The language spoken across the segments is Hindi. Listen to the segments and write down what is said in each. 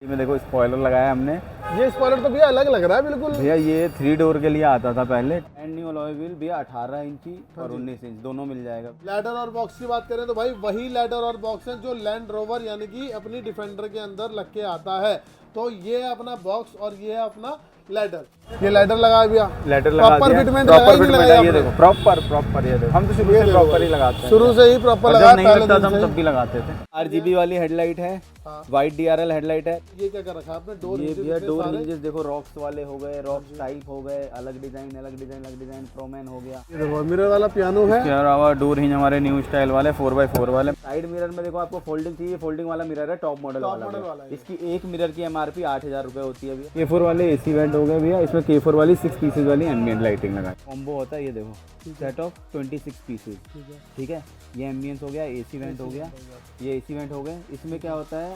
में देखो स्पॉइलर लगाया हमने। ये स्पॉइलर तो भैया अलग लग रहा है बिल्कुल। भैया ये 3 डोर के लिए आता था पहले। एंड न्यू अलॉय व्हील भैया 18 इंची और 19 इंच दोनों मिल जाएगा। लैडर और बॉक्स की बात करें तो भाई वही लैडर और बॉक्स है जो लैंड रोवर यानी कि अपनी डिफेंडर के अंदर लग के आता है। तो ये है अपना बॉक्स और ये है अपना लैडर। ये लैडर लगा भैया, लेटर लगा प्रॉपर दिया। फिटमेंट प्रॉपर लगाई नहीं फिटमेंट लगाई है, ये आपने? देखो प्रॉपर ये देखो। हम तो शुरू से प्रॉपर ही लगाते हैं। शुरू से ही प्रॉपर और लगा जब नहीं पहले लगता दिन था हम से तब भी लगाते थे। RGB वाली हेडलाइट है, हाँ। वाइट DRL हेडलाइट है। ये क्या कर रखा है आपने? डोर ये भैया हिंजेस डोर सारे। हिंजेस देखो रॉक्स वाले हो गए, रॉक्स टाइप हो गए, अलग डिजाइन प्रोमैन हो गया। ये देखो मिरर वाला पियानो है। इसके अलावा डोर हिंज हमारे न्यू स्टाइल वाले 4x4 वाले। साइड मिरर में देखो आपको फोल्डिंग चाहिए, फोल्डिंग वाला मिरर है, टॉप मॉडल वाला है। इसकी एक मिरर की MRP 8000 रुपए होती है भैया। K4 वाले AC वेंट हो गए भैया। इसमें K4 वाली 6 पीसेज वाली एम्बियंट लाइटिंग लगाई। कॉम्बो होता है ये देखो, सेट ऑफ 26 पीसेज। ठीक है, ये एम्बियंस हो गया, AC वेंट हो गया, ये AC वेंट हो गए। इसमें क्या होता है,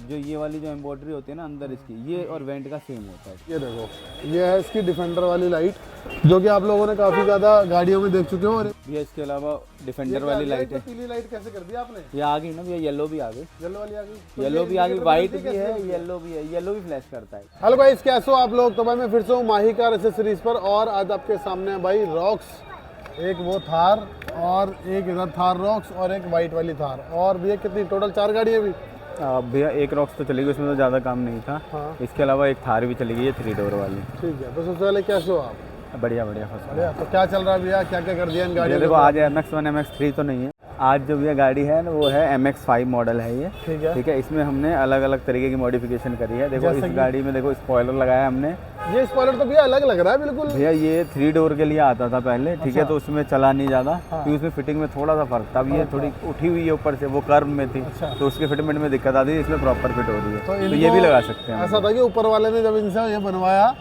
जो ये वाली जो एम्ब्रॉयडरी होती है ना अंदर इसकी, ये और वेंट का सेम होता है। ये देखो ये है इसकी डिफेंडर वाली लाइट जो कि आप लोगों ने काफी ज्यादा गाड़ियों में देख चुके हो। और भैया इसके अलावा डिफेंडर वाली लाइट है। पीली लाइट कैसे कर दी आपने? ये आ गई ना भैया, येलो भी आ गई, येलो वाली आ गई। येलो भी आ गई, व्हाइट भी है, येलो भी है, येलो भी फ्लैश करता है। हेलो गाइस, कैसे हो आप लोग? तो भाई मैं फिर से हूँ माही कार एसेसरीज पर और आज आपके सामने है भाई रॉक्स। एक वो थार और एक इधर थार रॉक्स और एक वाइट वाली थार। और भैया कितनी टोटल 4 गाड़ी है अभी? भैया एक रॉक्स तो चली गई, उसमें तो ज़्यादा काम नहीं था। हाँ। इसके अलावा एक थार भी चली गई है 3 डोर वाली। ठीक है, तो सबसे पहले कैसे हो आप? बढ़िया फर्स्ट। बढ़िया। तो क्या चल रहा है भैया, क्या क्या कर दिया इन गाड़ियों? देखो आज MX1 MX3 तो नहीं है, आज जो भैया गाड़ी है ना वो है MX5 मॉडल है ये। ठीक है, इसमें हमने अलग अलग तरीके की मॉडिफिकेशन करी है। देखो इस गाड़ी में देखो स्पॉइलर लगाया हमने। ये स्पॉइलर तो भैया अलग लग रहा है बिल्कुल। भैया ये 3 डोर के लिए आता था पहले। ठीक है, तो उसमें चला नहीं ज़्यादा क्योंकि उसमें फिटिंग में थोड़ा सा फर्क था। अब ये थोड़ी उठी हुई है ऊपर से, वो कर्व में थी तो उसके फिटमेंट में दिक्कत आती है। इसमें प्रॉपर फिट हो रही है, तो ये भी लगा सकते हैं। ऐसा था कि ऊपर वाले ने जब इनसे ये बनवाया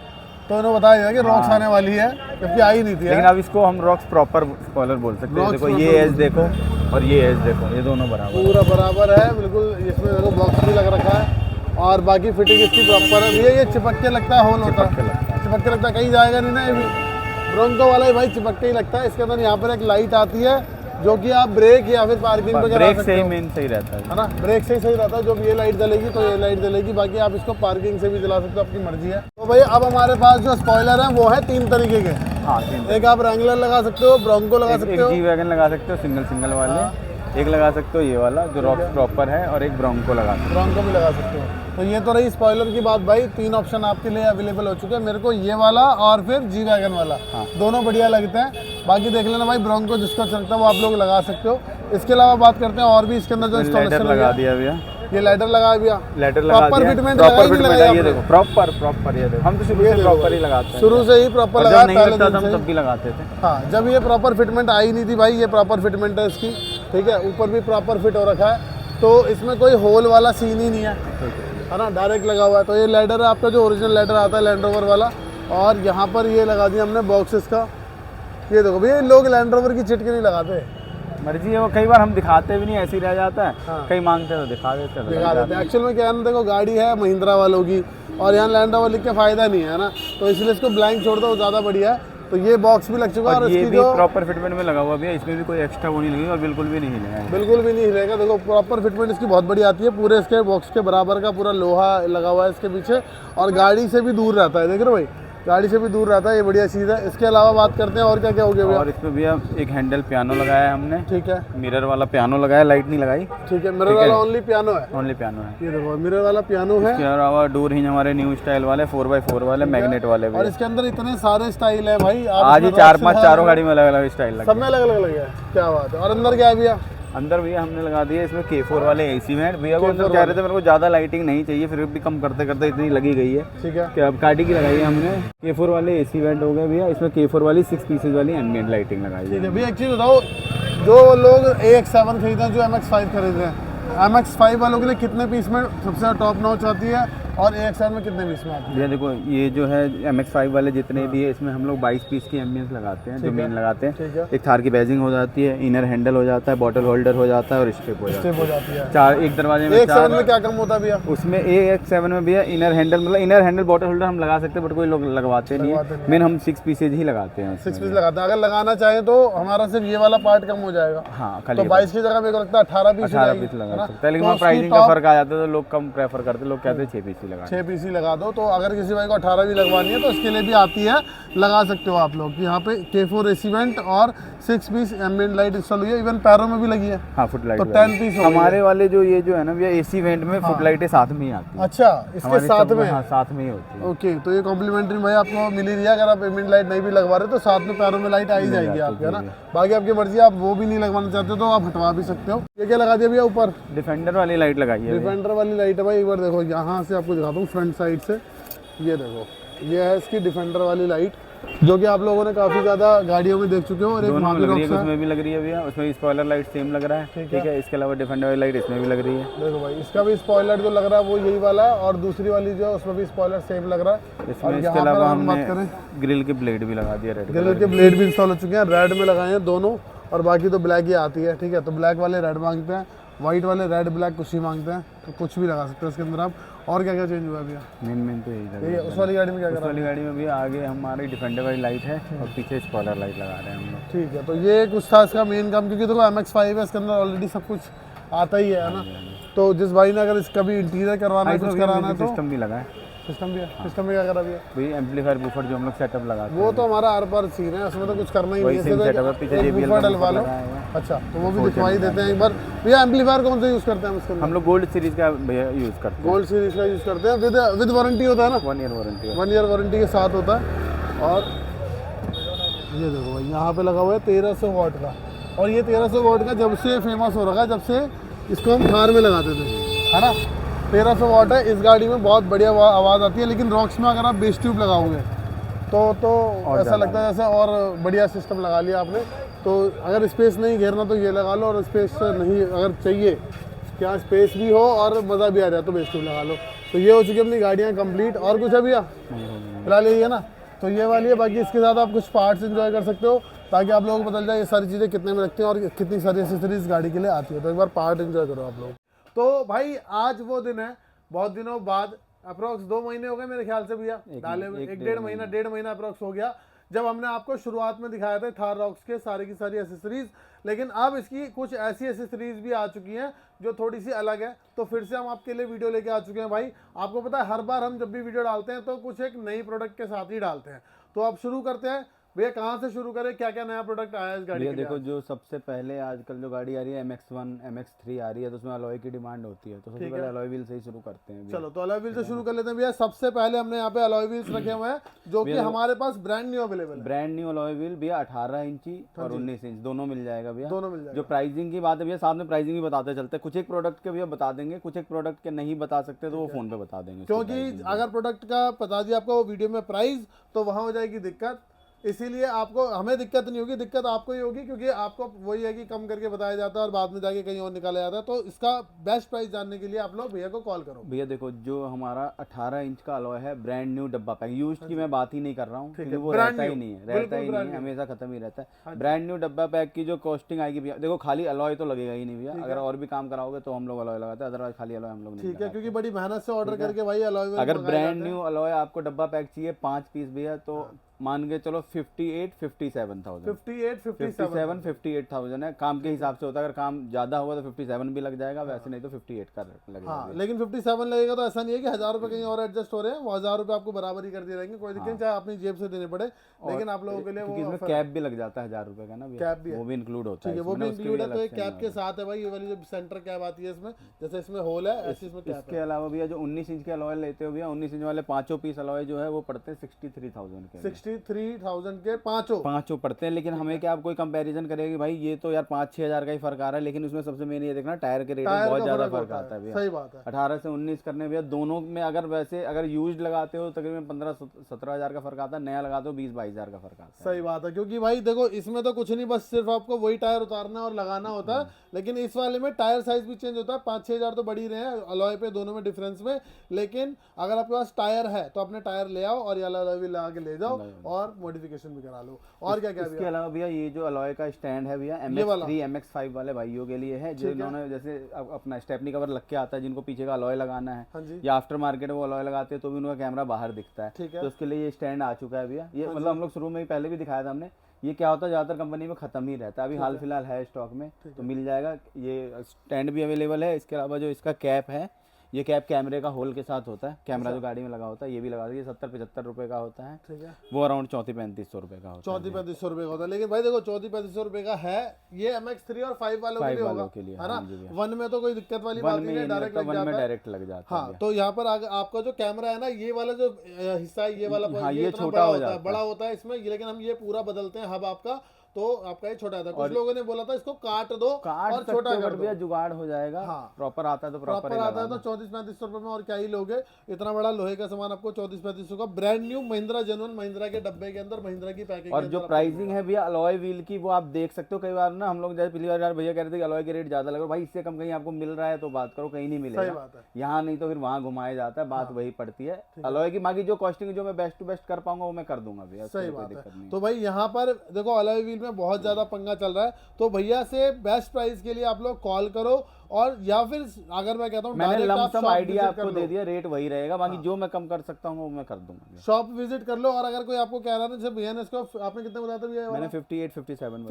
तो उन्होंने बताया था कि रॉक्स आने वाली है, जबकि आई नहीं थी। लेकिन अब इसको हम रॉक्स प्रॉपर स्पॉइलर बोल सकते हैं। देखो ये एज देखो और ये एज देखो, ये दोनों बराबर पूरा बराबर है बिल्कुल। इसमें देखो बॉक्स भी लग रखा है और बाकी फिटिंग इसकी प्रॉपर है। ये चिपक के लगता है, होल होता है, चिपक के लगता है, कहीं जाएगा नहीं ना। ये भी ब्रोंको वाला ही भाई चिपक के ही लगता है। इसके अंदर यहाँ पर एक लाइट आती है जो कि आप ब्रेक या फिर पार्किंग पे ब्रेक से ही मेन सही रहता है ना। ब्रेक से ही सही रहता है। जब ये लाइट जलेगी तो ये लाइट जलेगी, बाकी आप इसको पार्किंग से भी जला सकते हो, आपकी मर्जी है। तो भाई अब हमारे पास जो स्पॉइलर है वो है 3 तरीके के। हाँ, एक आप रैंगलर लगा सकते हो, ब्रोंको लगा सकते हो, G वैगन लगा सकते हो सिंगल वाले। एक लगा सकते हो ये वाला जो रॉक्स प्रॉपर है, और एक ब्रोंको लगा सकते हो। ब्रोंको भी लगा सकते हो। तो ये तो रही स्पॉइलर की बात भाई। 3 ऑप्शन आपके लिए अवेलेबल हो चुके हैं। मेरे को ये वाला और फिर G वैगन वाला, दोनों बढ़िया लगते हैं। बाकी देख लेना भाई, ब्रोंको जिसको चलता है वो आप लोग लगा सकते हो। इसके अलावा बात करते हैं और भी इसके अंदर जो इंस्टॉलेशन लगा दिया भैया, ये लाइटर लगा दिया, लेटर लगा दिया, प्रॉपर फिटमेंट है। ये देखो प्रॉपर ये देखो। हम तो शुरू से प्रॉपर ही लगाते हैं, शुरू से ही प्रॉपर लगा। नहीं लगता था हम तब भी लगाते थे। हाँ, जब ये प्रॉपर फिटमेंट आई नहीं थी भाई, ये प्रॉपर फिटमेंट है इसकी। ठीक है, ऊपर भी प्रॉपर फिट हो रखा है, तो इसमें कोई होल वाला सीन ही नहीं है ना, डायरेक्ट लगा हुआ है। तो ये लैडर है आपका, जो ओरिजिनल लैडर आता है लैंड रोवर वाला। और यहाँ पर ये लगा दिया हमने बॉक्सेस का। ये देखो भैया, लोग लैंड रोवर की चिटकी नहीं लगाते, मर्जी है वो। कई बार हम दिखाते भी नहीं, ऐसे ही रह जाता है। कई मांगते हैं तो दिखा देते हैं। एक्चुअल में क्या है ना, देखो गाड़ी है महिंद्रा वालों की और यहाँ लैंड रोवर लिख के फायदा नहीं है ना, तो इसलिए इसको ब्लैंक छोड़ दो, ज़्यादा बढ़िया है। तो ये बॉक्स भी लग चुका है और ये इसकी भी जो प्रॉपर फिटमेंट में लगा हुआ भी है। इसमें भी कोई एक्स्ट्रा वो नहीं लगी और बिल्कुल भी नहीं हिलेगा, बिल्कुल भी नहीं हिलेगा। देखो प्रॉपर फिटमेंट इसकी बहुत बढ़िया आती है। पूरे इसके बॉक्स के बराबर का पूरा लोहा लगा हुआ है इसके पीछे, और गाड़ी से भी दूर रहता है। देख रहे हो भाई, गाड़ी से भी दूर रहता है, ये बढ़िया चीज़ है। इसके अलावा बात करते हैं और क्या क्या हो गया भैया। और इसमें भैया एक हैंडल पियानो लगाया है हमने। ठीक है, मिरर वाला पियानो लगाया, लाइट नहीं लगाई। ठीक है, मिरर वाला ओनली पियानो है। ओनली पियानो है। ये देखो मिरर वाला पियानो है। इसके अलावा डोर हिंज हमारे न्यू स्टाइल वाले 4x4 वाले मैग्नेट वाले भी। और इसके अंदर इतने सारे स्टाइल है भाई। आज ही 4-5 चारों गाड़ी में अलग अलग स्टाइल लगे, सब में अलग अलग लगे हैं। क्या बात है। और अंदर क्या है भैया? अंदर भैया हमने लगा दिया इसमें K4 वाले AC वेंट। भैया को अंदर कह रहे थे मेरे को ज़्यादा लाइटिंग नहीं चाहिए, फिर भी कम करते करते इतनी लगी गई है। ठीक है, कि अब गाड़ी की लगाई है हमने। K4 वाले AC वेंट हो गए भैया। इसमें K4 वाली 6 पीसेज वाली एम्बियंट लाइटिंग लगाई है। ठीक है भैया, एक चीज़ बताओ, जो लोग AX7 खरीदते हैं, जो MX5 खरीदते हैं, MX5 वालों के लिए कितने पीस में सबसे टॉप नॉच आती है और AX7 में कितने पीस में आती है? भैया देखो ये जो है MX5 वाले जितने भी है इसमें हम लोग 22 पीस की एम्बियंस लगाते हैं, जो मेन लगाते हैं। ठीक है, एक थार की बैजिंग हो जाती है, इनर हैंडल हो जाता है, बॉटल होल्डर हो जाता है और स्ट्रिप हो जाता स्टेप हो जाती है। है। चार एक दरवाजे में AX7 चार। में क्या कम होता है भैया? उसमें AX7 में भैया इनर हैंडल, मतलब इनर हैंडल बॉटल होल्डर हम लगा सकते हैं, बट कोई लोग लगवाते नहीं है। मेन हम 6 पीसेज ही लगाते हैं। 6 पीस लगाते हैं। अगर लगाना चाहें तो हमारा सिर्फ ये वाला पार्ट कम हो जाएगा। हाँ, तो खाली 22 की जगह मेरे को लगता है 18 पीस 18 पीस लगा सकते हैं, लेकिन प्राइसिंग का फर्क आ जाता है तो लोग कम प्रेफर करते हैं, लोग कहते हैं 6 पीस ही लगा। 6 पीस ही लगा दो। तो अगर किसी भाई को 18 भी लगवानी है तो इसके लिए भी आती है, लगा सकते हो आप लोग। यहाँ पे K4 AC वेंट और 6 पीस एम्बिएंट लाइट इंस्टॉल हुई है, इवन पैरों में भी लगी है। हाँ, फुट लाइट तो 10 पीस हमारे वाले जो ये जो है ना भैया AC वेंट में फुट लाइटें साथ में ही आती है। अच्छा, इसके साथ में? हाँ, साथ में ही होती है। ओके, तो ये कॉम्प्लीमेंट्री भाई आपको मिल ही रही है। अगर आप एम्बिएंट लाइट नहीं भी लगवा रहे तो साथ में पैरों में लाइट आ ही जाएगी आपके, है ना। बाकी आपकी मर्जी, आप वो भी नहीं लगवाना चाहते तो आप हटवा भी सकते हो। ये क्या लगा दिया भैया ऊपर? डिफेंडर वाली लाइट लगाई है। डिफेंडर वाली लाइट है भाई, एक बार देखो यहाँ से आपको दिखाता हूँ फ्रंट साइड से। ये देखो, ये है इसकी डिफेंडर वाली लाइट, जो कि आप लोगों ने काफी ज्यादा गाड़ियों में देख चुके हो। और एक दोनों वहाँ लग रही है, भी उसमें भी लग रही है भैया, उसमें स्पॉइलर लाइट सेम लग रहा है। ठीक है, इसके अलावा डिफेंडर वाली लाइट इसमें भी लग रही है। देखो भाई, इसका भी स्पॉइलर जो लग रहा है वो यही वाला है, और दूसरी वाली जो है उसमें भी स्पॉइलर सेम लग रहा है। इसमें इसके अलावा हमने ग्रिल के ब्लेड भी लगा दिया, रेड ग्रिल के ब्लेड भी इंस्टॉल हो चुके हैं, रेड में लगाए हैं दोनों, और बाकी तो ब्लैक ही आती है। ठीक है, तो ब्लैक वाले रेड मांगते हैं, व्हाइट वाले रेड ब्लैक कुछ ही मांगते हैं, तो कुछ भी लगा सकते हैं इसके अंदर आप। और क्या क्या चेंज हुआ भैया? मेन तो यही लगा है। उस वाली गाड़ी में क्या उस वाली गाड़ी में भी आगे हमारी डिफेंडर वाली लाइट है और पीछे स्पॉइलर लाइट लगा रहे हैं हम लोग। ठीक है, तो ये कुछ था इसका मेन काम, क्योंकि देखो MX5 है, इसके अंदर ऑलरेडी सब कुछ आता ही है ना। तो जिस भाई ने अगर इसका भी इंटीरियर करवाना है, कुछ कराना है तो सिस्टम भी लगा है। सिस्टम भी है। सिस्टम में क्या करा भैया? वही एम्पलीफायर बूफर जो हम लोग सेटअप लगाते हैं, वो तो हमारा हर बार सीन है, उसमें तो कुछ करना ही नहीं है। सेम सेटअप है, पीछे JBL बूफर डलवा लो। लगाया हुआ है। अच्छा, तो वो भी दिखवाई देते हैं एक बार भैया। एम्पलीफायर कौन सा यूज़ करते हैं हम इसके? हम लोग गोल्ड सीरीज का भैया यूज़ करते हैं। गोल्ड सीरीज का यूज़ करते हैं, विद वारंटी होता है ना? 1 ईयर वारंटी। 1 ईयर वारंटी के साथ होता है। और ये देखो भाई, यहाँ पे लगा हुआ है 1300 वाट का, और ये 1300 वाट का जब से फेमस हो रखा है, जब से इसको हम थार में लगाते थे, है ना। 1300 वाट है इस गाड़ी में, बहुत बढ़िया आवाज़ आती है। लेकिन रॉक्स में अगर आप बेस ट्यूब लगाओगे तो ऐसा लगता है जैसे और बढ़िया सिस्टम लगा लिया आपने। तो अगर स्पेस नहीं घेरना तो ये लगा लो, और स्पेस नहीं अगर चाहिए क्या स्पेस भी हो और मज़ा भी आ जाए तो बेस ट्यूब लगा लो। तो ये हो चुकी अपनी गाड़ियाँ कंप्लीट। और कुछ है भैया? फिलहाल यही है ना। तो ये वाली है, बाकी इसके साथ आप कुछ पार्ट्स एंजॉय कर सकते हो, ताकि आप लोगों को पता चल जाए ये सारी चीज़ें कितने में रखते हैं और कितनी सारी एक्सेसरीज गाड़ी के लिए आती है। तो एक बार पार्ट एंजॉय करो आप लोग। तो भाई आज वो दिन है, बहुत दिनों बाद, अप्रोक्स 2 महीने हो गए मेरे ख्याल से भैया डाले हुए, 1.5 महीना अप्रोक्स हो गया, जब हमने आपको शुरुआत में दिखाया था थार रॉक्स के सारी की सारी एसेसरीज। लेकिन अब इसकी कुछ ऐसी एसेसरीज भी आ चुकी हैं जो थोड़ी सी अलग है, तो फिर से हम आपके लिए वीडियो लेके आ चुके हैं भाई। आपको पता है हर बार हम जब भी वीडियो डालते हैं तो कुछ एक नई प्रोडक्ट के साथ ही डालते हैं। तो अब शुरू करते हैं भैया, कहाँ से शुरू करें, क्या क्या नया प्रोडक्ट आया है इस गाड़ी भैया के देखो, लिए? जो सबसे पहले आजकल जो गाड़ी आ रही है MX1 MX3 आ रही है, तो उसमें अलॉय की डिमांड होती है, तो सबसे पहले अलॉय व्हील से ही शुरू करते हैं भैया। चलो, तो अलॉय व्हील से शुरू कर लेते हैं भैया। सबसे पहले हमने यहाँ पे अलॉय व्हील्स रखे हुए हैं, जो कि हमारे पास ब्रांड न्यू अवेलेबल है। ब्रांड न्यू अलॉय व्हील भैया 18 इंची और 19 इंच दोनों मिल जाएगा भैया। दोनों मिल जाएगा। जो प्राइसिंग की बात है भैया, साथ में प्राइसिंग भी बताते चलते, कुछ एक प्रोडक्ट के भैया बता देंगे, कुछ एक प्रोडक्ट के नहीं बता सकते तो वो फोन पे बता देंगे, क्योंकि अगर प्रोडक्ट का बता दिया आपको वीडियो में प्राइस, तो वहाँ हो जाएगी दिक्कत। इसीलिए आपको, हमें दिक्कत नहीं होगी, दिक्कत आपको ही होगी, क्योंकि आपको वही है कि कम करके बताया जाता है और बाद में जाके कहीं और निकाला जाता है। तो इसका बेस्ट प्राइस जानने के लिए आप लोग भैया को कॉल करो। भैया देखो, जो हमारा 18 इंच का अलॉय है, ब्रांड न्यू डब्बा पैक, यूज्ड की मैं बात ही नहीं कर रहा हूँ, क्योंकि वो रहता ही नहीं है, हमेशा खत्म ही रहता है। ब्रांड न्यू डब्बा पैक की जो कॉस्टिंग आएगी भैया, देखो खाली अलॉय तो लगेगा ही नहीं भैया, अगर और भी काम कराओगे तो हम लोग अलॉय लगाते हैं, अदरवाइज खाली अलॉय हम लोग नहीं। ठीक है, क्योंकि बड़ी मेहनत से ऑर्डर करके भाई अलॉय। अगर ब्रांड न्यू अलॉय आपको डब्बा पैक चाहिए 5 पीस भैया, तो मान के चलो 58,000 है। काम के हिसाब से होता है, अगर काम ज्यादा होगा तो 57 भी लग जाएगा, वैसे नहीं तो 58 का लगेगा। हाँ, लेकिन 57 लगेगा तो ऐसा नहीं है कि 1000 रुपए कहीं और एडजस्ट हो रहे हैं, वो 1000 रुपए आपको बराबर ही कर दिए जाएंगे, कोई दिक्कत नहीं, चाहे अपनी जेब से देने पड़े। लेकिन आप लोगों के लिए वो कैप भी लग जाता है 1000 रुपए का ना, कैप भी वो भी इंक्लूड होता है। वो भी इंक्लूड है, तो एक कैप के साथ है भाई, ये वाली जो सेंटर कैप आती है इसमें, जैसे इसमें होल है ऐसे इसमें कैप है। इसके अलावा भैया जो 19 इंच के अलॉय लेते हो भैया, 19 इंच वाले 5 पीस अलॉय जो है वो पड़ते हैं 63,000 के। 63,000 के पांचों पड़ते हैं। लेकिन हमें क्या, आप कोई कंपैरिजन करेगी भाई ये तो यार 5-6 हज़ार का ही फर्क आ रहा है, लेकिन उसमें सबसे मेन ये देखना टायर के रेट में टायर बहुत का ज्यादा फर्क फर्क होता आता है भैया। सही बात है। 18 से 19 करने भैया दोनों में, अगर वैसे अगर यूज्ड लगाते हो तकरीबन 15-17 हज़ार का फर्क आता है, नया लगाते हो 20-22 हज़ार का फर्क आता है। सही बात है, क्योंकि भाई देखो इसमें तो कुछ नहीं, बस सिर्फ आपको वही टायर उतारना और लगाना होता है, लेकिन इस वाले में टायर साइज भी चेंज होता है। 5-6 हज़ार तो बढ़ ही रहे हैं अलॉय पे, दोनों में डिफरेंस में। लेकिन अगर आपके पास टायर है तो अपने टायर ले आओ और ये अलॉय भी लगा के ले जाओ और मॉडिफिकेशन भी करा लो। और क्या क्या इसके अलावा भैया ये जो अलॉय का स्टैंड है भैया MX3 MX5 वाले भाइयों के लिए है, जिन्होंने जैसे अपना स्टेपनी कवर लग के आता है, जिनको पीछे का अलॉय लगाना है हाँ जी, या आफ्टर मार्केट वो अलॉय लगाते हैं तो भी उनका कैमरा बाहर दिखता है, ठीक है। तो उसके लिए ये स्टैंड आ चुका है भैया। ये मतलब हम लोग शुरू में ही पहले भी दिखाया था हमने। ये क्या होता है, ज़्यादातर कंपनी में ख़त्म ही रहता है, अभी हाल फिलहाल है स्टॉक में तो मिल जाएगा। ये स्टैंड भी अवेलेबल है। इसके अलावा जो इसका कैप है, ये कैप कैमरे का होल के साथ होता है, कैमरा जो गाड़ी में लगा होता है ये भी लगा दिया। 70-75 रुपये का होता है, ठीक है। वो अराउंड 3400-3500 रुपये का होता है। 3400-3500 रुपये का होता है। लेकिन भाई देखो 3400-3500 रुपये का है, ये MX3 और 5 वालों के लिए होगा, के लिए, है ना। हाँ जी भैया। 1 में तो कोई दिक्कत वाली बात नहीं है, डायरेक्ट लग जाता है। डायरेक्ट लग जाता है। हाँ, तो यहाँ पर आपका जो कैमरा है ना, ये वाला जो हिस्सा है, ये वाला हाँ, ये ये इतना छोटा बड़ा हो होता है, जाता बड़ा होता है इसमें, लेकिन हम ये पूरा बदलते हैं हब आपका, तो आपका ये छोटा था। कुछ लोगों ने बोला था इसको काट दो और छोटा कर दो, जुगाड़ हो जाएगा। हाँ, प्रॉपर आता है तो प्रॉपर आता है तो 3400-3500 रुपए में और क्या ही लोगे। इतना बड़ा लोहे का सामान आपको 3400-3500 का brand new Mahindra genuine Mahindra के डब्बे के अंदर, महिंद्रा की पैकिंग। और जो प्राइसिंग है भैया अलॉय व्हील की, वो आप देख सकते हो। कई बार ना हम लोग जैसे पिछली बार यार भैया कह रहे थे कि अलॉय के रेट ज्यादा लग रहा है, भाई इससे कम कहीं आपको मिल रहा है तो बात करो, कहीं नहीं सही मिलेगा बात है। यहाँ, नहीं तो फिर वहाँ घुमाया जाता है, बात वही पड़ती है अलॉय की। बाकी जो कॉस्टिंग जो मैं बेस्ट टू बेस्ट कर पाऊंगा वो मैं कर दूंगा भैया, सही बात है। तो भाई यहाँ पर देखो अलॉय व्हील में बहुत ज्यादा पंगा चल रहा है, तो भैया से बेस्ट प्राइस के लिए आप लोग कॉल करो, और या फिर अगर मैं कहता हूँ मैंने लमसम आइडिया आपको दे दिया, रेट वही रहेगा, बाकी जो मैं कम कर सकता हूँ वो मैं कर दूंगा। शॉप विजिट कर लो। और अगर कोई आपको कह रहा था जैसे भैया ने इसको, आपने कितने बताया था भैया? मैंने 58-57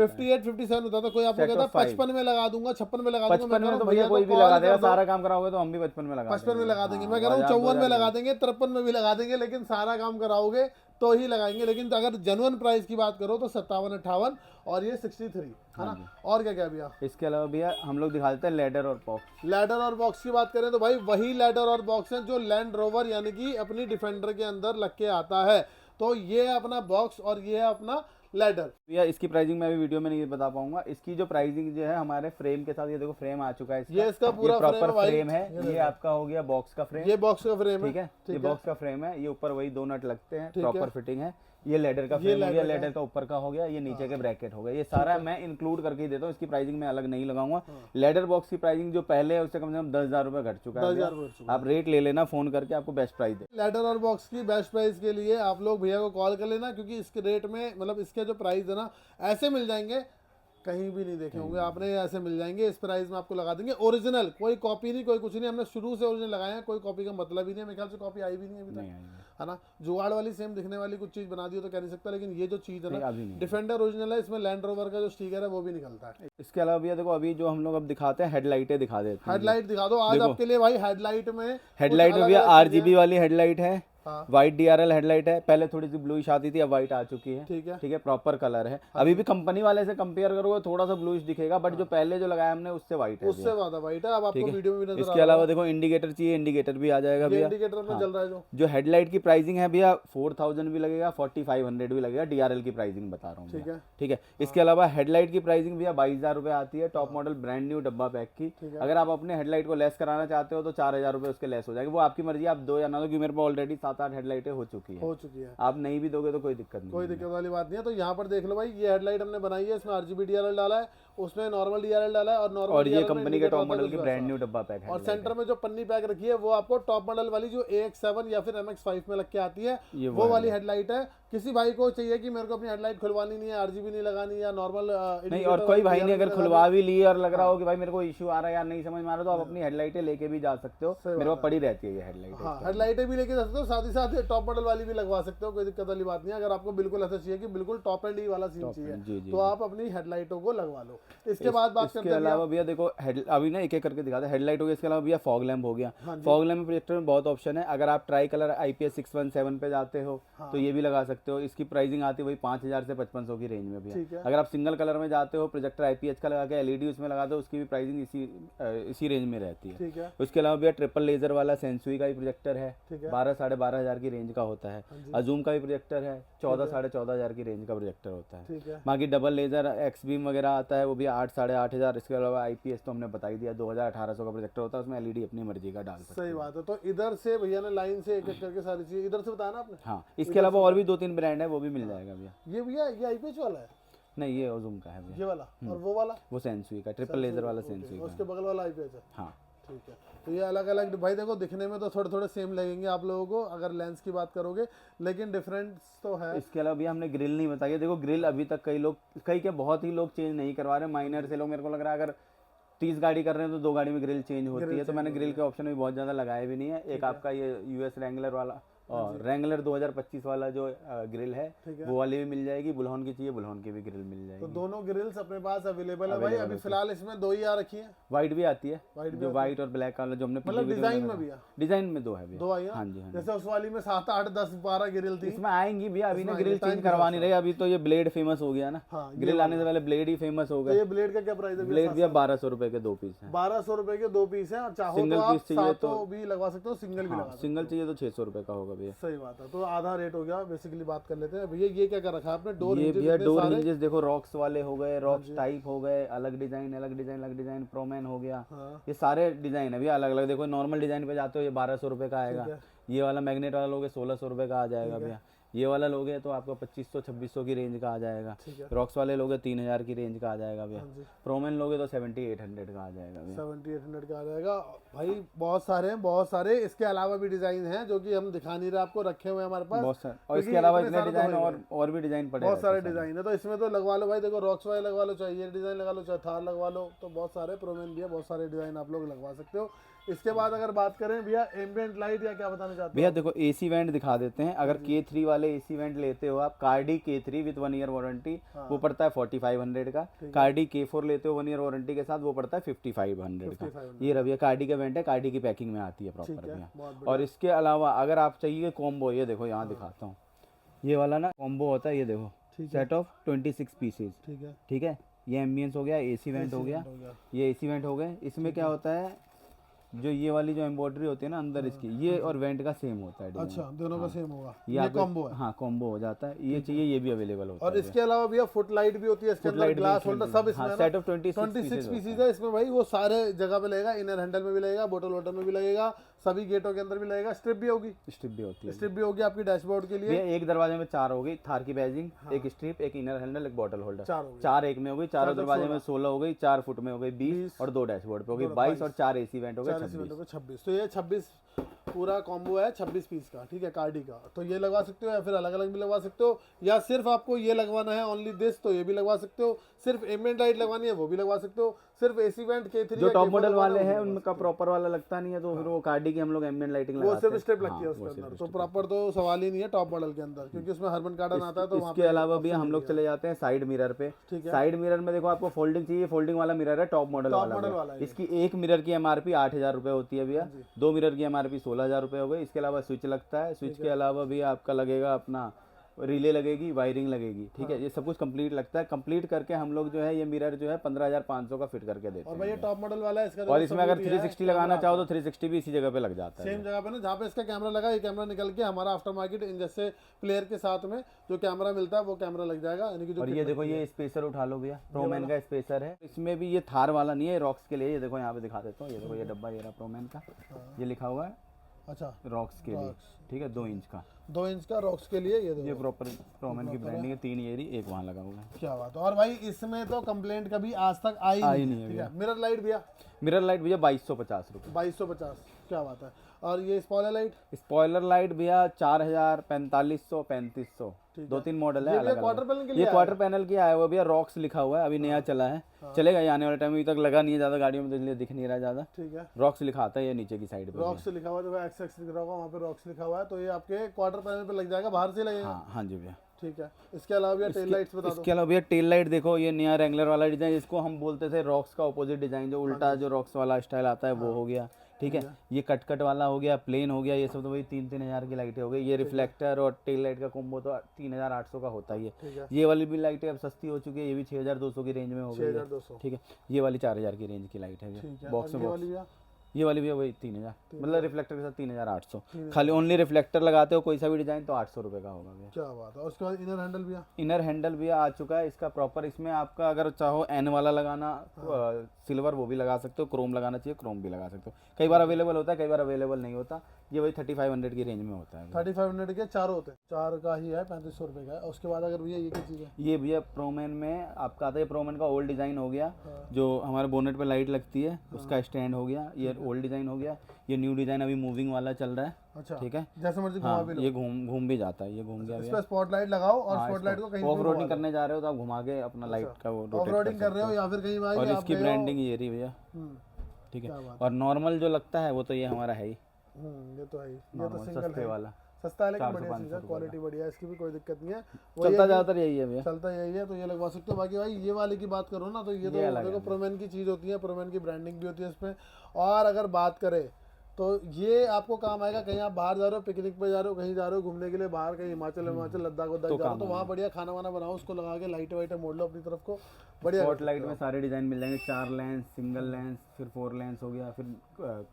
बताया था। कोई आपको कहता 55 में लगा दूंगा, 56 में लगा दूंगा। 55 में तो भैया कोई भी लगा देगा, सारा काम कराओगे तो हम भी 55 में लगा 55 में लगा देंगे। मैं कह रहा हूँ 54 में लगा देंगे, 53 में भी लगा देंगे, लेकिन सारा काम कराओगे तो ही लगाएंगे। लेकिन अगर जेन्युइन प्राइस की बात करो तो 57-58 और ये 63, है ना। और क्या क्या भैया? इसके अलावा भैया हम लोग दिखा देते हैं लैडर और बॉक्स। लैडर और बॉक्स की बात करें तो भाई वही लैडर और बॉक्स है जो लैंड रोवर यानी कि अपनी डिफेंडर के अंदर लग के आता है। तो ये अपना बॉक्स और ये है अपना लैडर। भैया इसकी प्राइसिंग मैं अभी वीडियो में नहीं बता पाऊंगा। इसकी जो प्राइसिंग जो है हमारे फ्रेम के साथ, ये देखो फ्रेम आ चुका है इसका। ये इसका पूरा प्रॉपर फ्रेम है। ये आपका हो गया बॉक्स का फ्रेम। ये बॉक्स का फ्रेम है, ठीक है। ये बॉक्स का फ्रेम है। ये ऊपर वही 2 नट लगते हैं, प्रॉपर फिटिंग है। ये लेडर का फ्रेम हो गया, लेडर का ऊपर का हो गया, ये नीचे के ब्रैकेट हो गया। ये सारा मैं इंक्लूड करके ही देता हूँ, इसकी प्राइसिंग मैं अलग नहीं लगाऊंगा। लेडर बॉक्स की प्राइसिंग जो पहले है उससे कम से कम 10,000 रुपये घट चुका है। आप रेट ले लेना फोन करके, आपको बेस्ट प्राइस दे। लेडर और बॉक्स की बेस्ट प्राइस के लिए आप लोग भैया को कॉल कर लेना, क्योंकि इसके रेट में मतलब इसके जो प्राइस है ना, ऐसे मिल जाएंगे, कहीं भी नहीं देखे होंगे आपने, ऐसे मिल जाएंगे। इस प्राइस में आपको लगा देंगे ओरिजिनल, कोई कॉपी नहीं, कोई कुछ नहीं। हमने शुरू से ओरिजिनल लगाए हैं, कोई कॉपी का मतलब ही नहीं है। मेरे ख्याल से कॉपी आई भी नहीं अभी तक, है ना। जुगाड़ वाली सेम दिखने वाली कुछ चीज बना दी तो कह नहीं सकता, लेकिन ये जो चीज है ना, डिफेंडर ओरिजिनल है, इसमें लैंड रोवर का जो स्टिकर है वो भी निकलता है। इसके अलावा भैया देखो अभी जो हम लोग अब दिखाते हैं हेडलाइटें दिखा देते हैं। हेडलाइट दिखा दो आज आपके लिए भाई। हेडलाइट में भैया RGB वाली हेडलाइट है, व्हाइट DRL हेडलाइट है। पहले थोड़ी सी ब्लूइश आती थी, अब व्हाइट आ चुकी है। ठीक है, प्रॉपर कलर है। अभी भी कंपनी वाले से कंपेयर करोगे थोड़ा सा ब्लूइश दिखेगा, बट जो पहले जो लगाया हमने उससे व्हाइट है, उससे ज्यादा व्हाइट है। अब आपको वीडियो में भी नजर। इसके अलावा देखो इंडिकेटर चाहिए, इंडिकेटर भी आ जाएगा भैया। इंडिकेटर में चल रहा है जो हेडलाइट की प्राइसिंग है भैया 4000 भी लगेगा, 4500 भी लगेगा। DRL की प्राइसिंग बता रहा हूँ। ठीक है। इसके अलावा हेडलाइट की प्राइसिंग भैया 22,000 रुपए आती है, टॉप मॉडल ब्रांड न्यू डब्बा पैक की। अगर आप अपने हेडलाइट को लेस कराना चाहते हो तो 4,000 रुपए उसके लेस हो जाएंगे, वो आपकी मर्जी। आप दो या ना दो, क्योंकि मेरे पास ऑलरेडी 7-8 हेडलाइटें हो चुकी है। आप नहीं भी दोगे तो कोई दिक्कत नहीं, कोई दिक्कत वाली बात नहीं है। तो यहाँ पर देख लो भाई, ये हेडलाइट हमने बनाई है, इसमें RGB DRL डाला है, उसमें नॉर्मल DRL डाला है, और नॉर्मल और ये कंपनी के टॉप मॉडल की ब्रांड न्यू डब्बा पैक है। और सेंटर में जो पन्नी पैक रखी है वो आपको टॉप मॉडल वाली जो AX7 या फिर MX5 में लग के आती है, वो वाली हेडलाइट है। किसी भाई को चाहिए कि मेरे को अपनी हेडलाइट खुलवानी नहीं है, RGB नहीं लगानी या नॉर्मल नहीं, और कोई भाई ने अगर खुलवा भी ली और लग रहा हो कि भाई मेरे को इश्यू आ रहा है या नहीं समझ में आ रहा, तो आप अपनी हेडलाइटें लेके भी जा सकते हो। मेरे पास पड़ी रहती है ये हेडलाइट। हाँ, हेडलाइटें भी लेके जा सकते हो, साथ ही साथ टॉप मॉडल वाली भी लगवा सकते हो, कोई दिक्कत वाली बात नहीं है। अगर आपको बिल्कुल ऐसा चाहिए कि बिल्कुल टॉप एंड ई वाला सीन चाहिए, तो आप अपनी हेडलाइटों को लगवा लो। इसके बाद बात करते हैं। इसके अलावा भैया देखो अभी ना एक एक करके दिखाते हैं। हेडलाइट हो गया, इसके अलावा भैया फॉग लैम्प हो गया। फॉग लैम्प प्रोजेक्टर में बहुत ऑप्शन है। अगर आप ट्राई कलर IPS 617 पे जाते हो तो ये भी लगा सकते सकते हो। इसकी प्राइसिंग आती है वही 5000 से 5500 की रेंज में भी ठीक है। अगर आप सिंगल कलर में जाते हो, प्रोजेक्टर IPH का लगा के LED उसमें लगा दो, उसकी भी प्राइसिंग इसी रेंज में रहती है। ठीक है। उसके अलावा भैया ट्रिपल लेजर वाला सेंसुई का भी प्रोजेक्टर है, ठीक है। 12 साढ़े 12,000 की रेंज का होता है। अजूम का भी प्रोजेक्टर है, 14 साढ़े 14,000 की रेंज का प्रोजेक्टर होता है। ठीक है। बाकी डबल लेजर एक्स बीम वगैरह आता है, वो भी 8 साढ़े 8,000। इसके अलावा IPS तो हमने बता ही दिया, 2,1800 का प्रोजेक्टर होता है, उसमें LED अपनी मर्जी का डाल सकते सही बात है। तो इधर से भैया ने लाइन से एक एक करके सारी चीजें इधर से बताया ना आपने। हाँ, इसके अलावा और भी 2-3 ब्रांड है, वो भी मिल जाएगा भैया। ये भैया ये IPH वाला है, नहीं, ये ओजूम का है भैया। ये वाला, और वो वाला वो सेंसुई का ट्रिपल लेजर वाला सेंसुई उसके का। बगल वाला IPH है। हाँ, ठीक है। तो ये अलग अलग भाई देखो, दिखने में तो थोड़े थोड़े सेम लगेंगे आप लोगों को अगर लेंस की बात करोगे, लेकिन डिफरेंस तो है। इसके अलावा भैया हमने ग्रिल नहीं बताई है। देखो ग्रिल अभी तक कई क्या बहुत ही लोग चेंज नहीं करवा रहे, माइनर से लोग। मेरे को लग रहा है अगर 30 गाड़ी कर रहे हैं तो 2 गाड़ी में ग्रिल चेंज होती है, तो मैंने ग्रिल के ऑप्शन भी बहुत ज़्यादा लगाए भी नहीं है। एक आपका ये US रैंगलर वाला और रैंगलर 2025 वाला जो ग्रिल है, वो वाली भी मिल जाएगी। बुल्होन की चाहिए, बुल्होन की भी ग्रिल मिल जाएगी। तो दोनों ग्रिल्स अपने पास अवेलेबल है भाई। अभी फिलहाल इसमें 2 ही आ रखी है। व्हाइट भी आती है, जो व्हाइट और ब्लैक वाला जो हमने मतलब डिजाइन में भी है, डिजाइन में 2 है भैया। 2 आई है। हाँ जी, हाँ जी। जैसे उस वाली में 7 8 10 12 ग्रिल थी, इसमें आएंगी भी। अभी ना ग्रिल चेंज करवा नहीं रही, अभी तो ये ब्लेड फेमस हो गया ना। हाँ, ग्रिल आने से पहले ब्लेड ही फेमस हो तो गया। ये ब्लेड का क्या प्राइस है? ब्लेड भैया 1200 रुपए के 2 पीस है। 1200 रुपए के 2 पीस हैं, और चाहो तो आप सातों भी लगवा सकते हो, सिंगल भी लगा सकते सिंगल चाहिए तो 600 रुपए का होगा भैया। हो। सही बात है। तो आधा रेट हो गया। बेसिकली बात कर लेते हैं भैया, ये क्या कर रखा है आपने? डोर ये भैया डोर हिंजेस देखो, रॉक्स वाले हो गए, रॉक्स टाइप हो गए, अलग डिजाइन अलग डिजाइन अलग डिजाइन, प्रोमैन हो गया। हाँ। ये सारे डिजाइन है भैया अलग अलग। देखो नॉर्मल डिजाइन पे जाते हो ये 1200 रुपए का आएगा। ये वाला मैग्नेट वाला लोगे 1600 रुपए का आ जाएगा भैया। ये वाला लोगे तो आपको 2500-2600 की रेंज का आ जाएगा। रॉक्स वाले लोगे 3000 की रेंज का आ जाएगा भैया। प्रोमैन लोगे तो 7800 का आ जाएगा भैया। 7800 का आ जाएगा भाई। बहुत सारे हैं, बहुत सारे। इसके अलावा भी डिजाइन हैं जो कि हम दिखा नहीं रहे आपको, रखे हुए हैं हमारे पास बहुत सारे। और इसके अलावा इतने डिजाइन और भी डिजाइन पड़े, बहुत सारे डिजाइन है। तो इसमें तो लगवा लो भाई। देखो रॉक्स वाले लगवा लो, चाहे ये डिजाइन लगा लो, चाहे थार लगवा लो, तो बहुत सारे प्रोमैन भी है, बहुत सारे डिजाइन आप लोग लगवा सकते हो। इसके बाद अगर बात करें भैया एम्बिएंट लाइट, या क्या बताना चाहते भैया? देखो AC वेंट दिखा देते हैं। अगर K3 वाले AC वेंट लेते हो आप, Cardy K3 with 1 year warranty, वो पड़ता है 4500 का। कार्डी K4 लेते हो 1 ईयर वारंटी के साथ, वो पड़ता है 5500 का। ये रवैया कार्डी का वेंट है, कार्डी की पैकिंग में आती है प्रॉपर भैया। और इसके अलावा अगर आप चाहिए कॉम्बो, ये देखो यहाँ दिखाता हूँ, ये वाला ना कॉम्बो होता है। ये देखो, सेट ऑफ 26 पीसेज। ठीक है। ये एम्बियंस हो गया, AC वेंट हो गया, ये AC वेंट हो गए। इसमें क्या होता है, जो ये वाली जो एम्ब्रॉयडरी होती है ना अंदर इसकी, ये और वेंट का सेम होता है डिजाइन। अच्छा, दोनों का सेम होगा। ये कॉम्बो है। हाँ, कॉम्बो हो जाता है। ये चाहिए, ये भी अवेलेबल होता है। और इसके अलावा भैया फुट लाइट भी होती है, इसके अंदर ग्लास होल्डर सब इसमें। सेट ऑफ 26 पीसेज है इसमें भाई। वो सारे जगह पे लगेगा, इनर हैंडल में भी लगेगा, बोटल वोटल में भी लगेगा, सभी गेटों के अंदर भी लगेगा। स्ट्रिप भी होगी, स्ट्रिप भी होती है। स्ट्रिप भी होगी आपकी डैशबोर्ड के लिए। एक दरवाजे में 4 हो गई, थार की बैजिंग, एक स्ट्रिप, एक इनर हैंडल, एक बॉटल होल्डर, 4 एक में हो गई। चारों दरवाजे में 16 हो गई, 4 फुट में हो गई 20, और 2 डैशबोर्ड पे हो गई 22, और 4 AC वेंट हो गए 26। तो ये 26 पूरा कॉम्बो है 26 पीस का। ठीक है, कार्डी का। तो ये लगवा सकते हो, या फिर अलग अलग भी लगवा सकते हो, या सिर्फ आपको ये लगवाना है ओनली दिस, तो ये भी लगवा सकते हो। सिर्फ एम्बिएंट लाइट लगवानी है, वो भी लगवा सकते हो। सिर्फ AC वेंट K3 जो टॉप मॉडल वाले हैं उनका प्रॉपर वाला लगता नहीं है, तो फिर वो कार्डी की हम लोग एम्बिएंट लाइटिंग लगाते हैं। वो सिर्फ स्ट्रिप लगती है उसके अंदर, तो प्रॉपर तो सवाल ही नहीं है टॉप मॉडल के अंदर, क्योंकि उसमें हर्बन कार्डन आता है। तो इसके अलावा भी हम लोग चले जाते हैं साइड मिरर पे। साइड मिरर में देखो, आपको फोल्डिंग चाहिए, फोल्डिंग वाला मिरर है, टॉप मॉडल वाला। इसकी एक मिरर की MRP 8000 रुपए होती है भैया। 2 मिरर की MRP 16000 रुपए हो गई। इसके अलावा स्विच लगता है। स्विच के अलावा भी आपका लगेगा अपना रिले लगेगी, वायरिंग लगेगी। ठीक है, ये सब कुछ कंप्लीट लगता है। कंप्लीट करके हम लोग जो है ये मिरर जो है 15,500 का फिट करके देते हैं। और भाई ये टॉप मॉडल वाला है इसका। और इसमें अगर 360 लगाना चाहो तो 360 भी इसी जगह पे लग जाता है, सेम जगह पे ना जहाँ पे इसका कैमरा लगा। ये कैमरा निकल के हमारा आफ्टर मार्केट जैसे प्लेयर के साथ में जो कैमरा मिलता है वो कैमरा लग जाएगा, यानी कि जो। और ये देखो, ये स्पेसर उठा लो भैया, प्रोमैन का स्पेसर है। इसमें भी ये थार वाला नहीं है, रॉक्स के लिए। ये देखो यहाँ पे दिखा देता हूँ, ये देखो ये डब्बा, ये रहा प्रोमैन का, ये लिखा हुआ है। अच्छा, रॉक्स के लिए। ठीक है, 2 इंच का, 2 इंच का रॉक्स के लिए। ये प्रॉपर प्रोमैन की ब्रांडिंग है। 3 एरी, एक वहाँ लगा हुआ है। क्या बात है। और भाई इसमें तो कंप्लेंट कभी आज तक आई नहीं है भैया। मिरर लाइट भैया, मिरर लाइट भैया 2250 रुपये। 2250, क्या बात है। और ये स्पॉइलर लाइट, स्पॉइलर लाइट भैया 4000, 4500, 3500, 2-3 मॉडल है अलग अलग। ये क्वार्टर पैनल की आया हुआ भैया, रॉक्स लिखा हुआ है, अभी नया चला है। चलेगा ये आने वाले टाइम में, अभी तक लगा नहीं है ज्यादा गाड़ियों में, तो इसलिए दिख नहीं रहा ज्यादा। ठीक है, रॉक्स लिखा आता है ये नीचे की साइड पे। रॉक्स लिखा हुआ है, एक्स लिखा होगा वहाँ पे, रॉक्स लिखा हुआ है। तो ये आपके क्वार्टर पैनल पे लग जाएगा, बाहर से लगेगा। हाँ जी भैया। ठीक है। इसके अलावा भैया टेल लाइट्स बता दो। इसके अलावा भैया टेल लाइट देखो, ये नया रैंगलर वाला डिजाइन, जिसको हम बोलते थे रॉक्स का ऑपोजिट डिजाइन, जो उल्टा जो रॉक्स वाला स्टाइल आता है वो हो गया। ठीक है। ये कट वाला हो गया, प्लेन हो गया, ये सब तो वही 3-3 हज़ार की लाइटें हो गई। ये रिफ्लेक्टर और टेल लाइट का कॉम्बो तो 3800 का होता ही है। ठीक है। ये वाली भी लाइटें अब सस्ती हो चुकी है, ये भी 6200 की रेंज में हो गई है। 6200। ठीक है। ये वाली 4000 की रेंज की लाइट है ठीक ये है। बॉक्स और में ये बॉक्स। वाली भैया ये वाली भी है वही 3000, मतलब रिफ्लेक्टर के साथ 3800। खाली ओनली रिफ्लेक्टर लगाते हो कोई सा भी डिजाइन तो 800 रुपये का होगा भैया। क्या बात है। और उसके बाद इनर हैंडल भैया, इनर हैंडल भी आ चुका है इसका प्रॉपर। इसमें आपका अगर चाहो एन वाला लगाना सिल्वर वो भी लगा सकते हो, क्रोम लगाना चाहिए क्रोम भी लगा सकते हो। कई बार अवेलेबल होता है, कई बार अवेलेबल नहीं होता। ये वही 3500 की रेंज में होता है। 3500 के 4 होते हैं, 4 का ही है, 3500 रुपये का है। और उसके बाद अगर भैया ये क्या चीज़ है? ये भैया प्रोमैन में आपका आता है, प्रोमैन का ओल्ड डिज़ाइन हो गया, जो हमारे बोनेट पे लाइट लगती है उसका स्टैंड हो गया, ये ओल्ड डिज़ाइन हो गया। ये न्यू डिज़ाइन अभी मूविंग वाला चल रहा है। अच्छा, ठीक है। जैसे मर्जी घुमा हाँ, भी लो। ये घूम भी जाता है, ये घूम गया इस भैया। पर स्पॉटलाइट लगाओ और हाँ, स्पॉटलाइट को कहीं ऑफ रोडिंग करने जा रहे हो तो आप घुमा के अपना लाइट का वो ऑफ रोटेट रोडिंग कर रहे हो या फिर कहीं भाई और आप इसकी गए हो- ब्रांडिंग ये रही भैया। ठीक क्या है। बात और नॉर्मल जो लगता है वो तो ये हमारा है ही, ये तो है ही। ये तो नॉर्मल सिंगल सस्ते है, वाला सस्ता है लेकिन 400 बढ़िया चीज़ है, 500 क्वालिटी बढ़िया है, इसकी भी कोई दिक्कत नहीं है। चलता ज़्यादातर यही है भैया। चलता यही है, तो ये लगवा सकते हो। बाकी भाई ये वाले की बात करो ना तो ये तो देखो प्रोमैन की चीज़ होती है, प्रोमैन की ब्रांडिंग भी होती है इसमें। और अगर बात करें तो ये आपको काम आएगा, कहीं आप बाहर जा रहे हो, पिकनिक पे जा रहे हो, कहीं जा रहे हो घूमने के लिए बाहर, कहीं हिमाचल लद्दाख जा रहे हो तो वहाँ बढ़िया खाना वाना बनाओ, उसको लगा के लाइट वाइट मोड़ लो अपनी तरफ को, बढ़िया। स्पॉट लाइट में सारे डिज़ाइन मिल जाएंगे, 4 लेंस, सिंगल लेंस, फिर 4 लेंस हो गया, फिर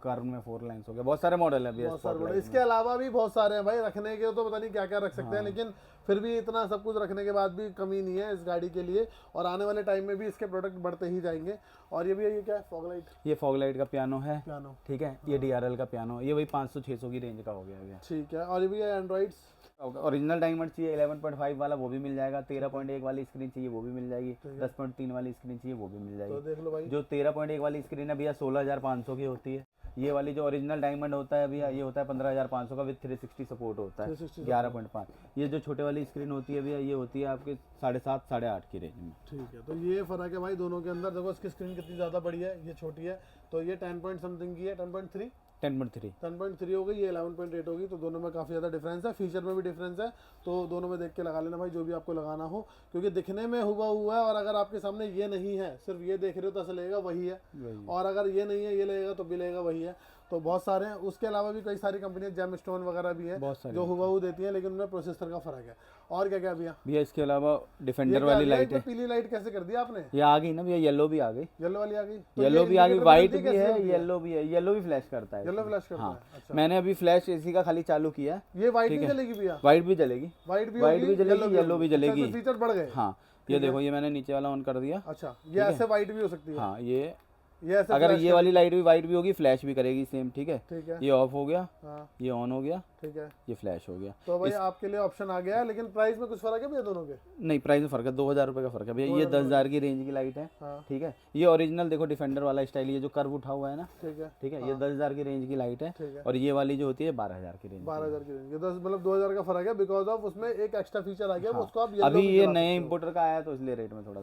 कर्व में 4 लेंस हो गया। बहुत सारे मॉडल है भैया बहुत सारे स्पॉट बड़े। इसके अलावा भी बहुत सारे हैं भाई रखने के, तो पता नहीं क्या क्या रख सकते हैं, लेकिन फिर भी इतना सब कुछ रखने के बाद भी कमी नहीं है इस गाड़ी के लिए। और आने वाले टाइम में भी इसके प्रोडक्ट बढ़ते ही जाएंगे। और ये भी ये क्या है, फॉग लाइट? ये फॉग लाइट का पियानो है, पियानो। ठीक है। ये DRL का पियानो, ये वही 500-600 की रेंज का हो गया भैया। ठीक है। और ये भी है एंड्रॉइड्स, ओरिजिनल डायमंड चाहिए 11.5 वाला वो भी मिल जाएगा, 13.1 वाली स्क्रीन चाहिए वो भी मिल जाएगी, 10.3 वाली स्क्रीन चाहिए वो भी मिल तो जाएगी। देख लो भाई। जो 13.1 वाली स्क्रीन है भैया 16,500 की होती है। ये वाली जो ओरिजिनल डायमंड होता है भैया ये होता है 15,500 का विद 360 सपोर्ट होता है 11.5। ये जो छोटे वाली स्क्रीन होती है भैया ये होती है आपके 7.5-8.5 की रेंज में। ठीक है। तो ये फर्क है भाई दोनों के अंदर। देखो इसकी स्क्रीन कितनी ज़्यादा बड़ी है, ये छोटी है। तो ये 10 पॉइंट समथिंग की है, 10.3 10.3 हो गई, ये 11.8 होगी। तो दोनों में काफ़ी ज़्यादा डिफरेंस है, फीचर में भी डिफरेंस है। तो दोनों में देख के लगा लेना भाई जो भी आपको लगाना हो, क्योंकि दिखने में हुआ है। और अगर आपके सामने ये नहीं है, सिर्फ ये देख रहे हो तो ऐसा लगेगा वही है, और अगर ये नहीं है ये लगेगा तो भी लगेगा वही है। तो बहुत सारे हैं। उसके अलावा भी कई सारी कंपनियां जेम स्टोन वगैरह भी है जो हुबहू देती है, लेकिन उनमें प्रोसेसर का फर्क है। और क्या क्या भैया? इसके अलावा डिफेंडर वाली लाइट है। पीली लाइट कैसे कर दी आपने? ये आ गई ना भैया, येलो भी आ गई, येलो वाली आ गई, येलो भी आ गई, व्हाइट भी है, येलो भी है। येलो भी फ्लैश करता है, येलो फ्लैश करता है। हाँ, मैंने अभी फ्लैश इसी का खाली चालू किया। ये व्हाइट भी चलेगी भैया? व्हाइट भी चलेगी, व्हाइट भी जलेगी, येलो भी जलेगी। फीचर बढ़ गए। हाँ, ये देखो ये मैंने नीचे वाला ऑन कर दिया। अच्छा, ये ऐसे व्हाइट भी हो सकती है? हाँ, ये ऐसे अगर ये वाली लाइट भी व्हाइट भी होगी फ्लैश भी करेगी सेम। ठीक है। ठीक है। ये ऑफ हो गया, हाँ, ये ऑन हो गया, ठीक है, ये फ्लैश हो गया। तो भाई आपके लिए ऑप्शन आ गया है। लेकिन प्राइस में कुछ फर्क है भैया दोनों के? नहीं, प्राइस में फर्क है, 2000 रुपये का फर्क है भैया। ये 10,000 की रेंज की लाइट है। हाँ। ठीक है। ये ओरिजिनल देखो डिफेंडर वाला स्टाइल, ये जो कर्व उठा हुआ है ना, ठीक है, ठीक है। ये 10,000 की रेंज की लाइट है। ठीक है। और ये वाली जो होती है 12,000 की रेंज। 12,000 की रेंज। ये 10 मतलब 2,000 का फर्क है, बिकॉज ऑफ उसमें एक एक्स्ट्रा फीचर आ गया, उसको आप अभी ये नए इंपोर्टर का आया तो इसलिए रेट में थोड़ा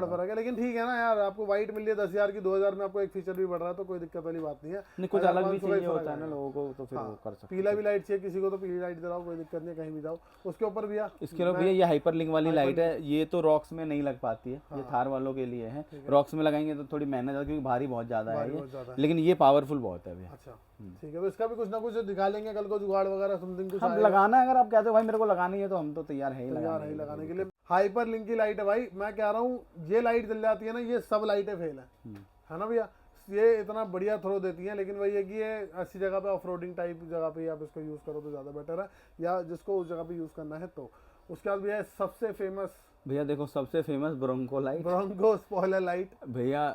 फर्क है। लेकिन ठीक है ना यार, आपको व्हाइट मिल रही है 10,000 की, 2,000 में आपको एक फीचर भी बढ़ रहा है, तो कोई दिक्कत वाली बात नहीं है। नहीं, कुछ अलग भी चाहिए होता है ना लोगों को, तो फिर वो कर सकते हैं। पीला भी लाइट चाहिए किसी को तो पीली लाइट दिलाओ, कोई दिक्कत नहीं, कहीं भी जाओ। उसके ऊपर भैया, इसके अलावा भैया ये हाइपर लिंक वाली लाइट है। ये तो रॉक्स में नहीं लग पाती है, ये थार वालों के लिए है। रॉक्स में लगाएंगे तो थोड़ी मेहनत है क्योंकि भारी बहुत ज्यादा है ये, लेकिन ये पावरफुल बहुत है भैया। अच्छा, ठीक है। तो इसका भी कुछ ना कुछ दिखा लेंगे कल को, जुगाड़ वगैरह समथिंग कुछ हम लगाना है। अगर आप कहते हो भाई मेरे को लगानी है तो हम तो तैयार है ही लगाने के लिए। हाइपर लिंक की लाइट है भाई, मैं कह रहा हूँ ये लाइट जल जाती है ना, ये सब लाइटें फेल है ना भैया। ये इतना बढ़िया थ्रो देती हैं, लेकिन वही है कि ये ऐसी जगह पे ऑफ रोडिंग टाइप जगह पे आप इसको यूज़ करो तो ज़्यादा बेटर है, या जिसको उस जगह पे यूज़ करना है तो। उसके बाद भैया सबसे फेमस, भैया देखो सबसे famous Bronco light, Bronco spoiler light भैया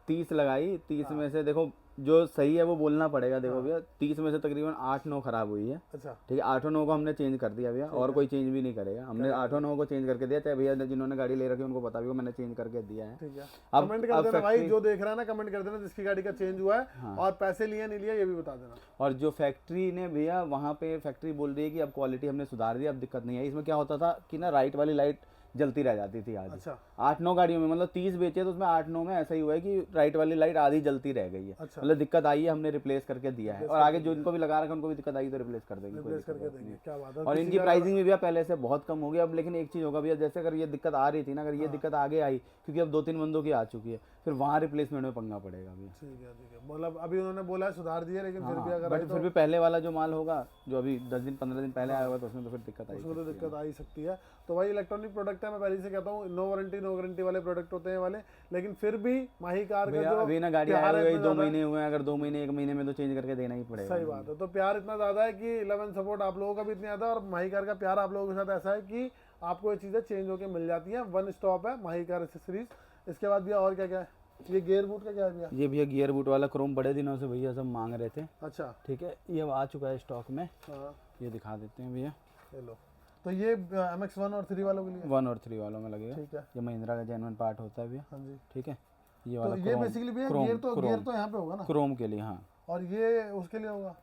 30 लगाई। 30 में से देखो जो सही है वो बोलना पड़ेगा। देखो भैया 30 में से तकरीबन 8-9 खराब हुई है। अच्छा, ठीक है। 8-9 को हमने चेंज कर दिया भैया, और कोई चेंज भी नहीं करेगा। हमने 8-9 को चेंज करके दिया, चाहे भैया जिन्होंने गाड़ी ले रखी है उनको पता भी हो, मैंने चेंज करके दिया है। ठीक है। अब कमेंट कर देना भाई, जो देख रहा है ना कमेंट कर देना जिसकी गाड़ी का चेंज हुआ है, और पैसे लिए नहीं लिए ये भी बता देना। और जो फैक्ट्री ने भैया वहाँ पे फैक्ट्री बोल रही है कि अब क्वालिटी हमने सुधार दी, अब दिक्कत नहीं है। इसमें क्या होता था कि ना राइट वाली लाइट जलती रह जाती थी आधी। अच्छा, 8-9 गाड़ियों में, मतलब 30 बेचे तो उसमें 8-9 में ऐसा ही हुआ है कि राइट वाली लाइट आधी जलती रह गई है। अच्छा, मतलब दिक्कत आई है, हमने रिप्लेस करके दिया है। और आगे जो इनको भी लगा रखा है उनको भी दिक्कत आई तो रिप्लेस कर देंगे, कोई दिक्कत नहीं है। क्या बात है। और इनकी प्राइसिंग भी भैया पहले से बहुत कम हो गई अब। लेकिन एक चीज़ होगा भैया, जैसे अगर ये दिक्कत आ रही थी ना, अगर ये दिक्कत आगे आई, क्योंकि अब 2-3 बंदों की आ चुकी है, फिर वहाँ रिप्लेसमेंट में पंगा पड़ेगा भैया। ठीक है मतलब अभी उन्होंने बोला है सुधार दिया, लेकिन फिर भी अगर बट फिर भी पहले वाला जो माल होगा जो अभी 10 दिन 15 दिन पहले आया होगा तो उसमें तो फिर दिक्कत आएगी, उसमें तो दिक्कत आ ही सकती है। तो भाई इलेक्ट्रॉनिक प्रोडक्ट है, मैं पहले से कहता हूँ नो वारंटी वाले प्रोडक्ट होते हैं वाले, लेकिन फिर भी माही कार का जो अभी ना गाड़ी आया हुआ 2 महीने हुए हैं, अगर 2 महीने 1 महीने में तो चेंज करके देना ही पड़ेगा। सही बात है। तो प्यार इतना ज़्यादा है कि 11 सपोर्ट आप लोगों का भी इतना ज़्यादा, और माही कार का प्यार आप लोगों के साथ ऐसा है कि आपको ये चीज़ें चेंज होकर मिल जाती हैं। वन स्टॉप है माही कार एक्सेसरीज। इसके बाद भैया और क्या क्या है? ये गियर बूट का क्या है भैया? ये भैया गियर बूट वाला क्रोम बड़े दिनों से भैया सब मांग रहे थे। अच्छा ठीक है, ये अब आ चुका है स्टॉक में। हाँ ये दिखा देते हैं भैया। लो, तो ये MX1 और 3 वालों के लिए 1 और 3 वालों में लगेगा। ठीक है। ये महिंद्रा का जेन्युइन पार्ट होता है भैया। हाँ जी ठीक है, ये तो वाला ये बेसिकली भैया गियर तो यहाँ पे होगा ना, क्रोम के लिए। हाँ, और ये उसके लिए होगा।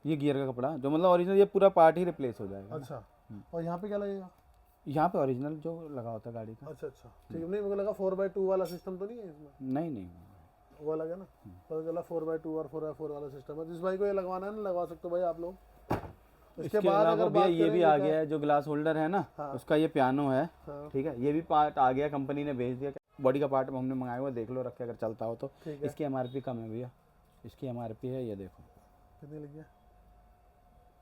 ये गियर का कपड़ा जो मतलब ओरिजिनल, ये पूरा पार्ट ही रिप्लेस हो जाएगा। अच्छा, और यहाँ पे क्या लगेगा? यहाँ पे ओरिजिनल जो लगा होता है गाड़ी का। अच्छा ठीक है। नहीं मुझे लगा 4x2 वाला सिस्टम तो नहीं है इसमें? नहीं वो अलग है ना, पता चला 4x2 और 4x4 वाला सिस्टम है। जिस भाई को ये लगवाना है ना लगवा सकते हो भाई आप लोग। इसके बाद अगर भैया ये भी आ गया है जो ग्लास होल्डर है ना, उसका ये पियानो है। ठीक है, ये भी पार्ट आ गया, कंपनी ने भेज दिया। बॉडी का पार्ट हमने मंगाया हुआ, देख लो रख के अगर चलता हो तो। इसकी MRP कम है भैया, इसकी MRP है ये देखो कितनी लगी है?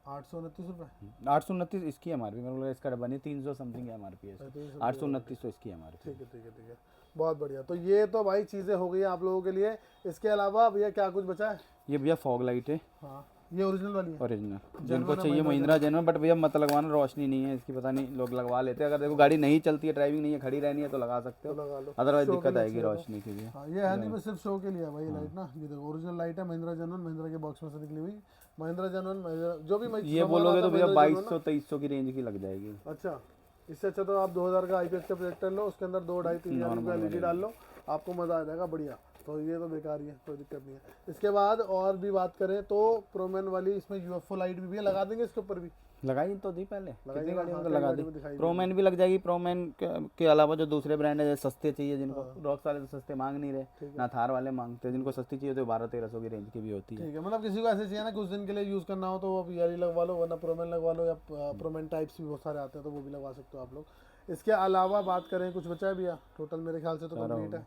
829 रुपये। 829 इसकी MRP, मतलब इसका डब्बा नहीं 300 समथिंग MRP है, 829 तो इसकी MRP। ठीक है बहुत बढ़िया। तो ये तो भाई चीज़ें हो गई आप लोगों के लिए। इसके अलावा भैया क्या कुछ बचा है? ये भैया फॉग लाइट है। हाँ, ये ओरिजिनल वाली है। ओरिजिनल जिनको चाहिए महिंद्रा जेन्युइन, बट भैया मत लगवाना, रोशनी नहीं है इसकी, पता नहीं लोग लगवा लेते हैं। अगर देखो गाड़ी नहीं चलती है, ड्राइविंग नहीं है, खड़ी रहनी है तो लगा सकते हो, लगा लो, अदरवाइज दिक्कत आएगी रोशनी की भी। हाँ, ये है नहीं बस सिर्फ शो के लिए है भाई लाइट ना। ये देखो ओरिजिनल लाइट है, महिंद्रा जेन्युइन, महिंद्रा के बॉक्स में से निकली हुई महिंद्रा जेन्युइन। जो भी ये बोलोगे तो भैया 2200-2300 की रेंज की लग जाएगी। अच्छा, इससे अच्छा तो आप 2000 का IPS का प्रोजेक्टर लो, उसके अंदर 2-2.5-3 का LED डाल लो, आपको मज़ा आ जाएगा बढ़िया। तो ये तो बेकार ही है, कोई दिक्कत नहीं है। इसके बाद और भी बात करें तो प्रोमैन वाली इसमें UFO लाइट भी है, लगा देंगे इसके ऊपर भी। लगाई तो दी पहले, कितनी गाड़ियों में तो हाँ, लगा दी। प्रोमैन भी लग जाएगी। प्रोमैन के अलावा जो दूसरे ब्रांड है सस्ते चाहिए जिनको, रॉक्स वाले तो सस्ते मांग नहीं रहे ना, थार वाले मांगते हैं। जिनको सस्ती चाहिए तो 1200-1300 की रेंज की भी होती है। ठीक है, मतलब किसी को ऐसे चाहिए ना कुछ दिन के लिए यूज़ करना हो तो वो PRE लगवा लो, वरना प्रोमैन लगवा लो, या प्रोमैन टाइप्स भी बहुत सारे आते हैं तो वो भी लगवा सकते हो आप लोग। इसके अलावा बात करें कुछ बचा है भैया? टोटल मेरे ख्याल से तो कंप्लीट है,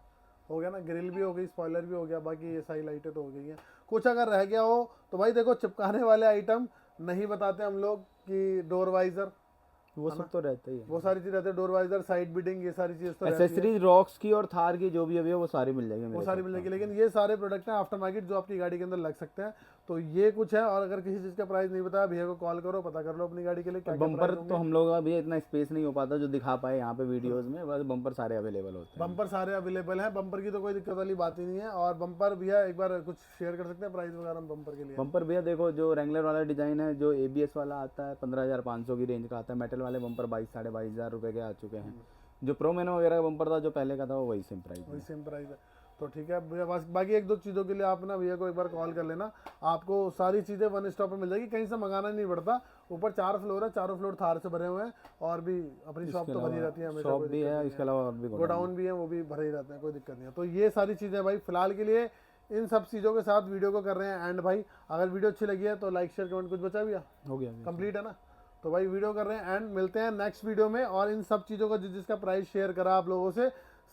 हो गया ना। ग्रिल भी हो गई, स्पॉइलर भी हो गया, बाकी ये सारी लाइटें तो हो गई हैं। कुछ अगर रह गया हो तो भाई देखो, चिपकाने वाले आइटम नहीं बताते हम लोग कि डोर वाइजर, वो सब तो रहता ही है, वो सारी चीज रहती है। डोर वाइजर, साइड बिडिंग, ये सारी चीज तो एक्सेसरीज रॉक्स की और थार की जो भी है वो सारी मिल जाएगी, वो सारी मिल जाएगी। लेकिन ये सारे प्रोडक्ट हैं आफ्टर मार्केट जो आपकी गाड़ी के अंदर लग सकते हैं। तो ये कुछ है। और अगर किसी चीज़ का प्राइस नहीं बताया, भैया को कॉल करो, पता कर लो अपनी गाड़ी के लिए क्या बम्पर तो हम लोग का भैया इतना स्पेस नहीं हो पाता जो दिखा पाए यहाँ पे वीडियोस में, बस बम्पर सारे अवेलेबल होते हैं। बम्पर सारे अवेलेबल हैं, बम्पर की तो कोई दिक्कत वाली बात ही नहीं है। और बम्पर भैया एक बार कुछ शेयर कर सकते हैं प्राइस वगैरह बम्पर के लिए? बम्पर भैया देखो, जो रेंगुलर वाला डिजाइन है, जो ABS वाला आता है 15,500 की रेंज का आता है। मेटल वाले बम्पर 22,000-22,500 रुपए के आ चुके हैं। जो प्रोमैन वगैरह का बम्पर था जो पहले का था वो वही सेम प्राइस है। तो ठीक है भैया, बस बाकी 1-2 चीज़ों के लिए आप ना भैया को एक बार कॉल कर लेना, आपको सारी चीज़ें वन स्टॉप पे मिल जाएगी, कहीं से मंगाना नहीं पड़ता। ऊपर 4 फ्लोर है, चारों फ्लोर थार से भरे हुए हैं, और भी अपनी शॉप तो भरी रहती है हमेशा, शॉप भी है, इसके अलावा और भी गोडाउन भी है, वो भी भरे ही रहते हैं, कोई दिक्कत नहीं है। तो ये सारी चीज़ें भाई फिलहाल के लिए इन सब चीज़ों के साथ वीडियो को कर रहे हैं एंड। भाई अगर वीडियो अच्छी लगी है तो लाइक शेयर कमेंट, कुछ बचा भैया? हो गया, कंप्लीट है ना। तो भाई वीडियो कर रहे हैं एंड, मिलते हैं नेक्स्ट वीडियो में। और इन सब चीज़ों का जिसका प्राइस शेयर करा आप लोगों से,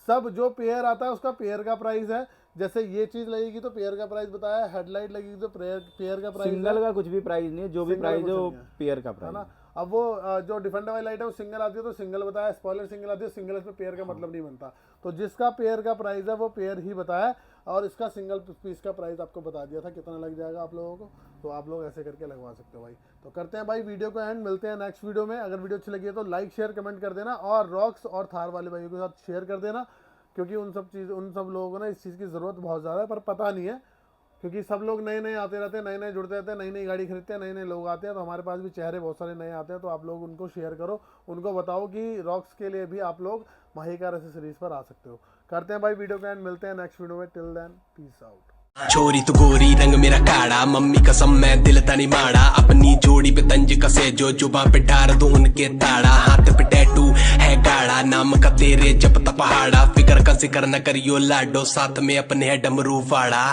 सब जो पेयर आता है उसका पेयर का प्राइस है। जैसे ये चीज़ लगेगी तो पेयर का प्राइस बताया, हेडलाइट लगेगी तो पेयर का प्राइस। सिंगल का कुछ भी प्राइस नहीं है, जो भी प्राइस है वो पेयर का प्राइस है ना। अब वो जो डिफेंडर वाली लाइट है वो सिंगल आती है तो सिंगल बताया, स्पॉइलर सिंगल आती है, सिंगल इसमें पेयर का मतलब नहीं बनता। तो जिसका पेयर का प्राइस है वो पेयर ही बताया, और इसका सिंगल पीस का प्राइस आपको बता दिया था कितना लग जाएगा आप लोगों को। तो आप लोग ऐसे करके लगवा सकते हो भाई। तो करते हैं भाई वीडियो को एंड, मिलते हैं नेक्स्ट वीडियो में। अगर वीडियो अच्छी लगी है तो लाइक शेयर कमेंट कर देना, और रॉक्स और थार वाले भाइयों के साथ शेयर कर देना, क्योंकि उन सब लोगों को ना इस चीज़ की ज़रूरत बहुत ज़्यादा है, पर पता नहीं है, क्योंकि सब लोग नए आते रहते हैं, नए जुड़ते रहते हैं, नई गाड़ी खरीदते हैं, नए लोग आते हैं। तो हमारे पास भी चेहरे बहुत सारे नए आते हैं, तो आप लोग उनको शेयर करो, उनको बताओ कि रॉक्स के लिए भी आप लोग माही कार एक्सेसरीज पर आ सकते हो। करते हैं भाई वीडियो को एंड, मिलते हैं नेक्स्ट वीडियो में। Till then peace out. छोरी तू गोरी रंग मेरा काड़ा, मम्मी कसम मैं दिल तनी माड़ा, अपनी जोड़ी पे तंज कसे जो जुबां पे डार दो उनके ताड़ा, हाथ पे टैटू है गाड़ा, नाम का तेरे जब पहाड़ा, फिकर का जिक्र न करियो लाडो, साथ में अपने है डमरू वाड़ा।